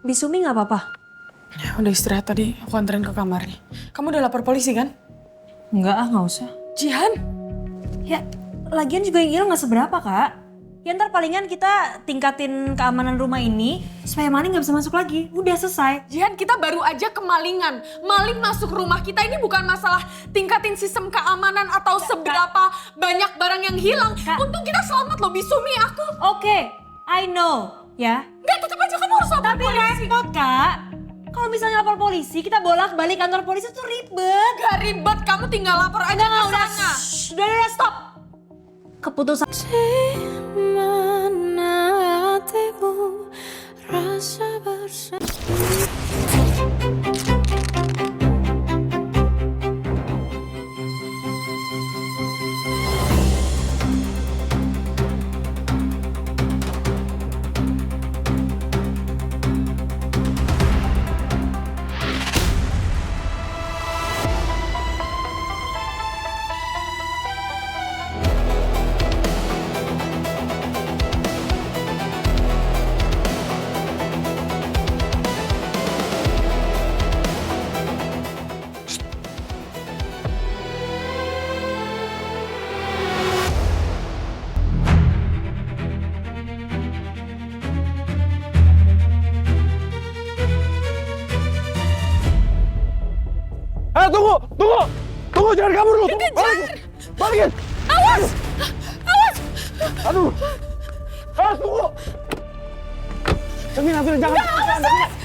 Bisumi nggak apa-apa? Ya, udah istirahat tadi, aku anterin ke kamarnya. Kamu udah lapor polisi kan? Enggak ah, nggak usah. Jihan? Ya, lagian juga yang hilang nggak seberapa, Kak. Ya ntar palingan kita tingkatin keamanan rumah ini supaya maling nggak bisa masuk lagi. Udah selesai. Jihan, kita baru aja kemalingan. Maling masuk rumah kita ini bukan masalah tingkatin sistem keamanan atau seberapa banyak barang yang hilang. Kak. Untung kita selamat loh, Bisumi aku. Oke, I know, ya. Enggak, tetap aja kamu harus lapor Tapi polisi. repot, Kak. Kalau misalnya lapor polisi, kita bolak-balik kantor polisi tuh ribet. Gak ribet, kamu tinggal lapor aja ke Udah, sana. udah, stop. Keputusan. Tunggu, jangan kabur lu. Balikin. Awas! Awas! Aduh. Tunggu. Davina, jangan.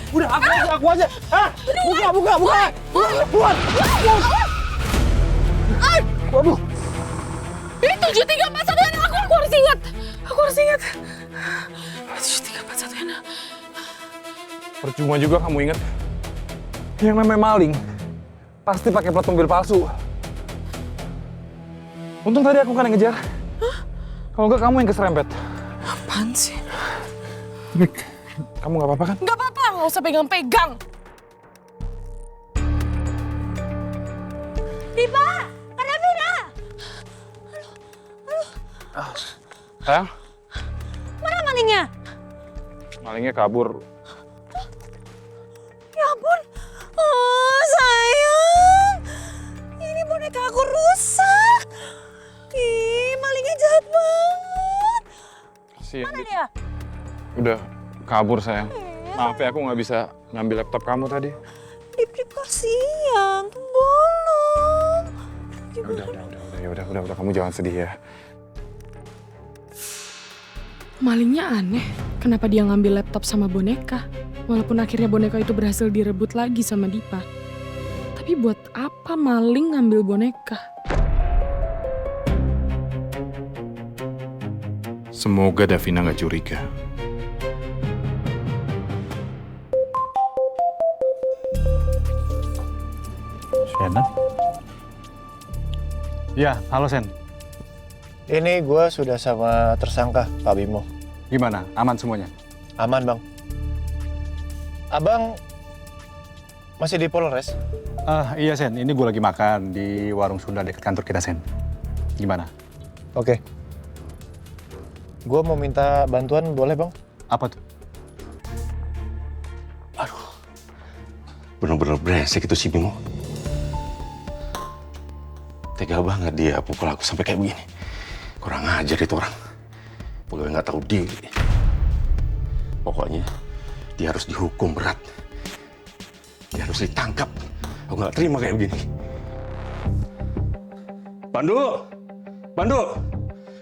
Udah, aku aja. Buka. Buat. Waduh. Ini 7341 aku harus ingat. Aku harus ingat. 7341. Percuma juga kamu ingat. Yang namanya maling pasti pakai plat mobil palsu. Untung tadi aku kan yang ngejar. Kalau enggak kamu yang keserempet. Apaan sih? Mik, kamu nggak apa-apa kan? Nggak apa-apa, nggak usah pegang-pegang. Dipa, Kak Davina. Sayang, Mana malingnya? malingnya kabur. Ya ampun. Oh, sayang. Ini boneka aku rusak. Ih, malingnya jahat banget. Kasian. Mana dia? Udah kabur sayang. Maaf ya aku nggak bisa ngambil laptop kamu tadi. Dip, kasihan. Tolong. Udah, kamu jangan sedih ya. Malingnya aneh, kenapa dia ngambil laptop sama boneka? Walaupun akhirnya boneka itu berhasil direbut lagi sama Dipa. Tapi buat apa maling ngambil boneka? Semoga Davina nggak curiga. Sena? Iya, halo Sen. Ini gue sudah sama tersangka, Pak Bimo. Gimana? Aman semuanya? Aman, Bang. Abang masih di Polres? Iya Sen, ini gue lagi makan di warung Sunda dekat kantor kita Sen. Gimana? Oke. Gue mau minta bantuan, boleh Bang? Apa tuh? Bener-bener brengsek itu si Bimo. Tega banget dia pukul aku sampai kayak begini. Kurang ajar itu orang. Pegawai nggak tahu diri. Pokoknya dia harus dihukum berat. Dia harus ditangkap. Aku nggak terima kayak begini. Pandu! Pandu!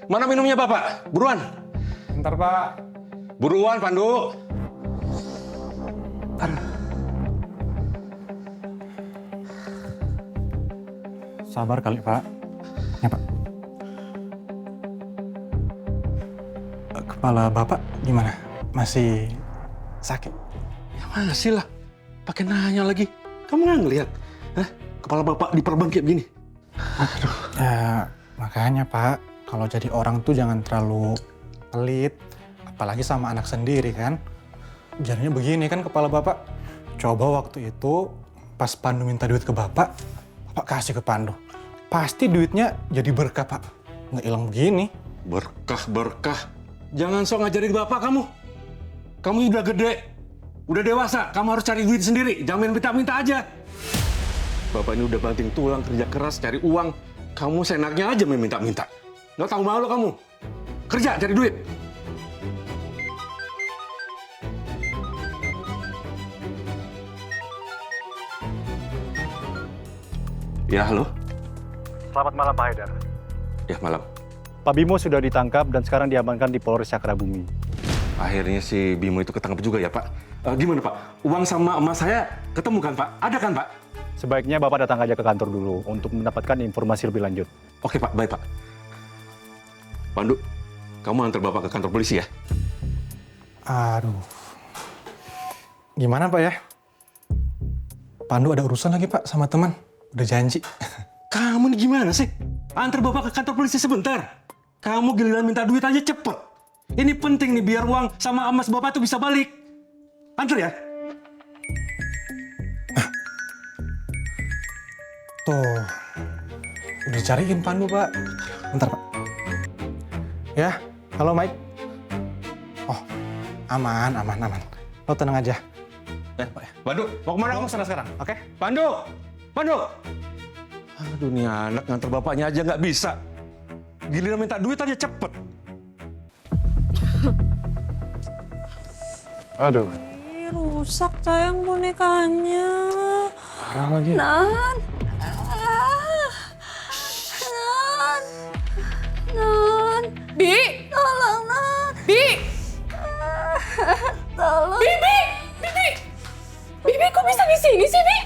Mana minumnya Bapak? Buruan! Bentar Pak. Buruan Pandu! Sabar kali Pak. Ya Pak. Kepala Bapak gimana? Masih sakit? Ya masih lah. Pakai nanya lagi. Kamu nggak ngeliat? Hah? Kepala Bapak diperban kayak begini. Ya makanya Pak, kalau jadi orang tuh jangan terlalu pelit. Apalagi sama anak sendiri kan. Jadinya begini kan kepala Bapak. Coba waktu itu pas Pandu minta duit ke Bapak kasih ke Pandu. Pasti duitnya jadi berkah Pak. Nggak hilang begini. Berkah. Jangan sok ngajarin Bapak kamu. Kamu udah gede. Udah dewasa, kamu harus cari duit sendiri. Jangan main minta-minta aja. Bapak ini udah banting tulang, kerja keras, cari uang. Kamu seenaknya aja main minta-minta. Nggak tahu malu kamu. Kerja, cari duit. Ya, halo? Selamat malam Pak Haidar. Ya, malam. Pak Bimo sudah ditangkap dan sekarang diamankan di Polres Cakrabumi. Akhirnya si Bimo itu ketangkap juga ya, Pak. Gimana, Pak? Uang sama emas saya ketemu kan, Pak? Ada kan, Pak? Sebaiknya Bapak datang aja ke kantor dulu untuk mendapatkan informasi lebih lanjut. Oke, Pak. Baik, Pak. Pandu, kamu antar Bapak ke kantor polisi ya? Aduh. Gimana Pak ya? Pandu ada urusan lagi Pak sama teman. Udah janji. Kamu nih gimana sih? Antar Bapak ke kantor polisi sebentar. Kamu giliran minta duit aja cepet. Ini penting nih biar uang sama emas Bapak tuh bisa balik. Antar ya? Tuh. Udah cariin Pandu Pak. Bentar Pak. Ya, halo Mike. Oh, aman. Lo tenang aja. Pandu, mau kemana kamu? Sana sekarang, oke? Pandu! Aduh, nih anak ngantar bapaknya aja nggak bisa. Giliran minta duit aja cepet. Aduh, Ih, rusak sayang bonekanya. parah lagi. Nan. Nan. Bi! Tolong, Nan. Bi! Tolong. Bibi kok bisa di sini sih, Bi?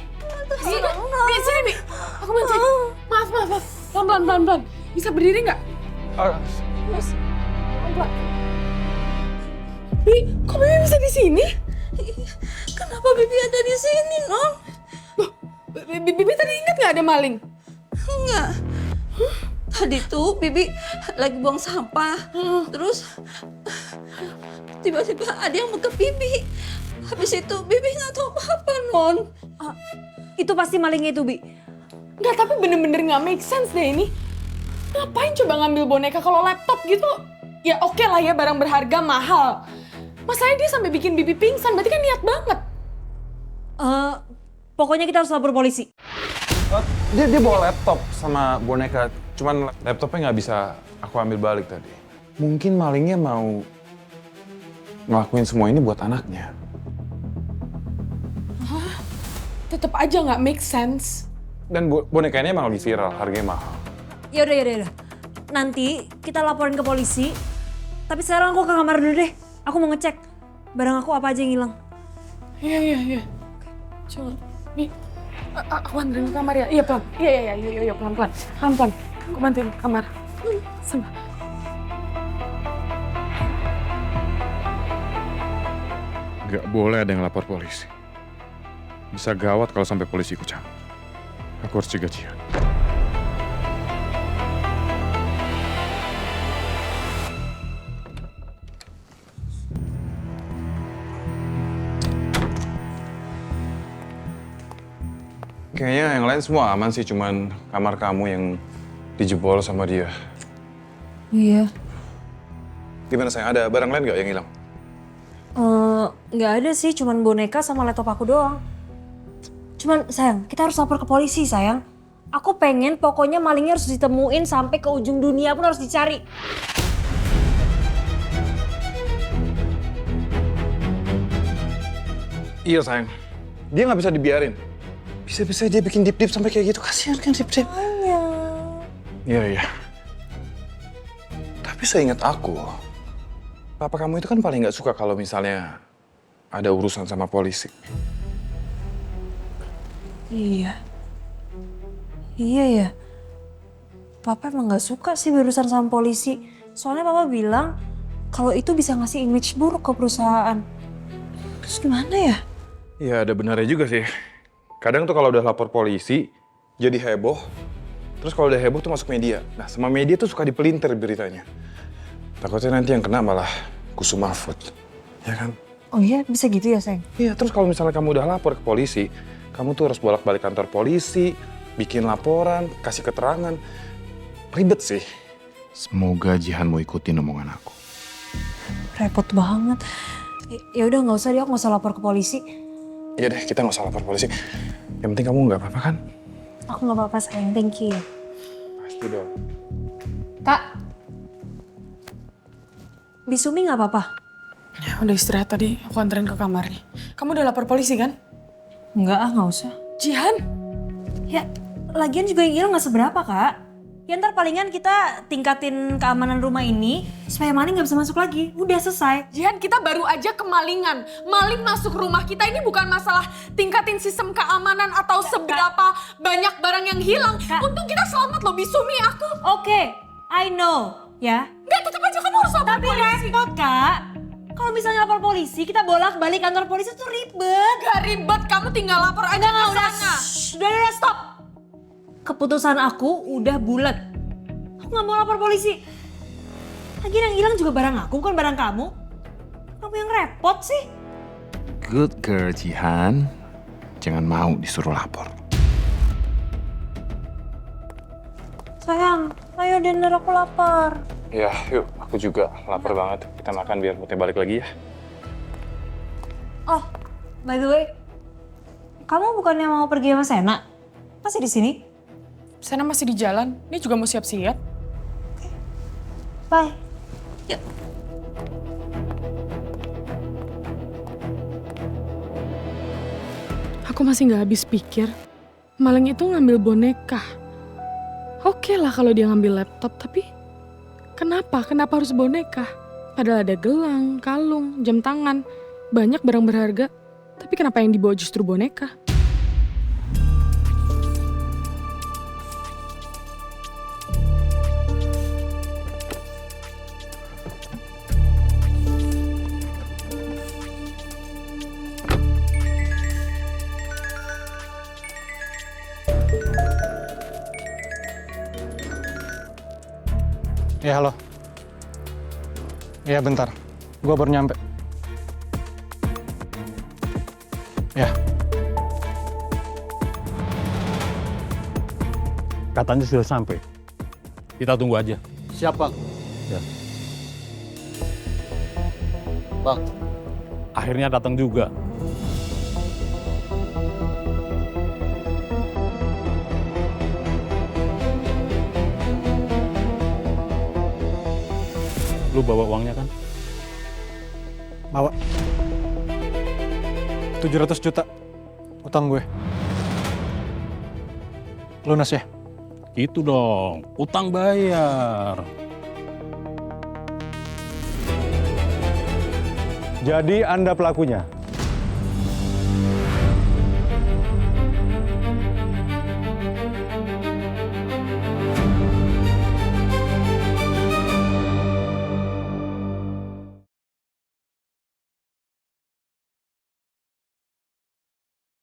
Tolong, Nan. Bi, sini, Bi. Aku bantuin. Maaf. Pelan-pelan. Bisa berdiri nggak? Pelan-pelan. Bi, kok Bibi bisa di sini? Kenapa Bibi ada di sini, Non? Bibi tadi ingat nggak ada maling? Enggak. Tadi tuh Bibi lagi buang sampah. Terus tiba-tiba ada yang bekap Bibi. Habis itu Bibi nggak tahu apa-apa, Non. Itu pasti malingnya itu, Bi. Nggak, tapi bener-bener nggak make sense deh ini. Ngapain coba ngambil boneka kalau laptop gitu? Ya oke lah ya, barang berharga mahal. Masalahnya dia sampai bikin Bibi pingsan, berarti kan niat banget. Pokoknya kita harus lapor polisi. Dia bawa laptop sama boneka, cuman laptopnya nggak bisa aku ambil balik tadi. Mungkin malingnya mau ngelakuin semua ini buat anaknya. Tetep aja nggak make sense. Dan boneka ini emang lagi viral, harganya mahal. Yaudah. Nanti kita laporin ke polisi. Tapi sekarang aku ke kamar dulu deh. Aku mau ngecek barang aku apa aja yang hilang. Iya. Coba, Bi, aku anterin ke kamar ya. Iya, pelan. Iya, pelan-pelan. Aku bantuin ke kamar. Sama. Nggak boleh ada yang lapor polisi. Bisa gawat kalau sampai polisi ikut campur. Aku harus cegah Jihan. Kayaknya yang lain semua aman sih, cuman kamar kamu yang dijebol sama dia. Iya. Gimana sayang, ada barang lain nggak yang hilang? Nggak ada sih, cuman boneka sama laptop aku doang. Cuman sayang, kita harus lapor ke polisi sayang. Aku pengen pokoknya malingnya harus ditemuin sampai ke ujung dunia pun harus dicari. Iya sayang, dia nggak bisa dibiarin. Bisa-bisa dia bikin dip-dip sampai kayak gitu, kasihan kan dip-dip. Iya. Tapi seingat aku, papa kamu itu kan paling nggak suka kalau misalnya ada urusan sama polisi. Iya ya. Papa emang nggak suka sih berurusan sama polisi. Soalnya papa bilang kalau itu bisa ngasih image buruk ke perusahaan. Terus gimana ya? Iya ada benarnya juga sih. Kadang tuh kalau udah lapor polisi, jadi heboh. Terus kalau udah heboh tuh masuk media. Nah sama media tuh suka dipelintir beritanya. Takutnya nanti yang kena malah Kusuma Mahfud. Ya kan? Oh iya, bisa gitu ya sayang? Iya, terus kalau misalnya kamu udah lapor ke polisi, kamu tuh harus bolak-balik kantor polisi, bikin laporan, kasih keterangan. Ribet sih. Semoga Jihan mau ikutin omongan aku. Repot banget. Ya udah nggak usah deh, aku nggak usah lapor ke polisi. Iya deh, kita nggak usah lapor polisi. Yang penting kamu nggak apa-apa kan? Aku nggak apa-apa sayang, thank you. Pasti dong. Kak, Bisumi nggak apa-apa? Ya udah istirahat tadi, aku anterin ke kamarnya. Kamu udah lapor polisi kan? Nggak usah. Jihan? Ya, lagian juga yang hilang nggak seberapa kak. Ya ntar palingan kita tingkatin keamanan rumah ini supaya maling nggak bisa masuk lagi. Udah selesai. Jihan, kita baru aja kemalingan. Maling masuk rumah kita ini bukan masalah tingkatin sistem keamanan atau seberapa banyak barang yang hilang. Untung kita selamat loh, Bisumi aku. Oke, I know ya. Nggak, tetap aja kamu harus lapor Tapi polisi. repot kak. Kalau misalnya lapor polisi, kita bolak-balik kantor polisi tuh ribet. Gak ribet, kamu tinggal lapor aja ke sana. Udah, stop. Keputusan aku udah bulat. Aku nggak mau lapor polisi. Lagian yang hilang juga barang aku, bukan barang kamu. Kamu yang repot sih. Good girl, Jihan. Jangan mau disuruh lapor. Sayang, ayo dinner, aku lapar. Ya, yuk. Aku juga lapar banget. Kita makan biar moodnya balik lagi ya. Oh, by the way, kamu bukannya mau pergi sama Sena? Masih di sini? Sana masih di jalan, ini juga mau siap-siap. Bye. Aku masih nggak habis pikir, maling itu ngambil boneka. Oke lah kalau dia ngambil laptop, tapi kenapa? Kenapa harus boneka? Padahal ada gelang, kalung, jam tangan, banyak barang berharga. Tapi kenapa yang dibawa justru boneka? Ya halo. Ya bentar, gue baru nyampe. Ya, Katanya sudah sampai. Kita tunggu aja. Siap, Bang. Ya. Bang, Akhirnya datang juga. Lu bawa uangnya kan? bawa. 700 juta utang gue. Lunas ya? Itu dong, utang bayar. Jadi Anda pelakunya?